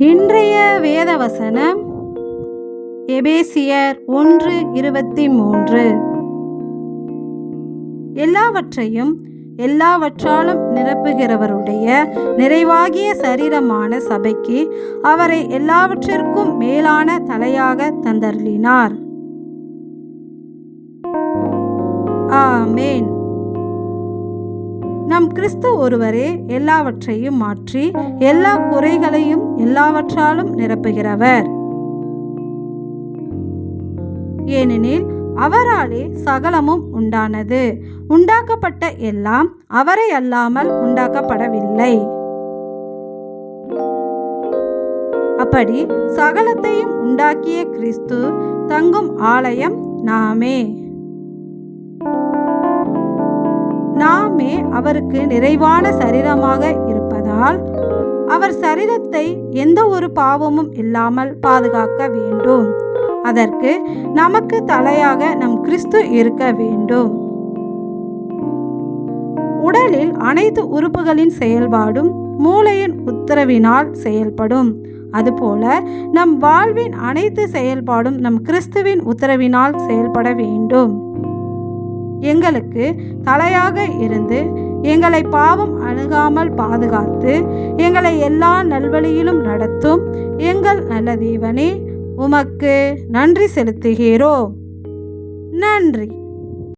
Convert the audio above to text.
இன்றைய வேத வசனம் எபேசியர் 1:23. எல்லாவற்றையும் எல்லாவற்றாலும் நிரப்புகிறவருடைய நிறைவாகிய சரீரமான சபைக்கு அவரை எல்லாவற்றிற்கும் மேலான தலையாக தந்தருளினார். ஆமேன். நம் கிறிஸ்து ஒருவரே எல்லாவற்றையும் மாற்றி எல்லா குறைகளையும் எல்லாவற்றாலும் நிரப்புகிறவர். ஏனெனில் அவராலே சகலமும் உண்டானது. உண்டாக்கப்பட்ட எல்லாம் அவரை அல்லாமல் உண்டாக்கப்படவில்லை. அப்படி சகலத்தையும் உண்டாக்கிய கிறிஸ்து தங்கும் ஆலயம் நாமே அவருக்கு நிறைவான சரீரமாக இருப்பதால் அவர் சரீரத்தை எந்த ஒரு பாவமும் இல்லாமல் பாதுகாக்க வேண்டும். அதற்கு நமக்கு தலையாக நம் கிறிஸ்து இருக்க வேண்டும். உடலில் அனைத்து உறுப்புகளின் செயல்பாடும் மூளையின் உத்தரவினால் செயல்படும். அதுபோல நம் வாழ்வின் அனைத்து செயல்பாடும் நம் கிறிஸ்துவின் உத்தரவினால் செயல்பட வேண்டும். எங்களுக்கு தலையாக இருந்து எங்களை பாவம் அணுகாமல் பாதுகாத்து எங்களை எல்லா நல்வழியிலும் நடத்தும் எங்கள் நல்ல தேவனே, உமக்கு நன்றி செலுத்துகிறோம். நன்றி.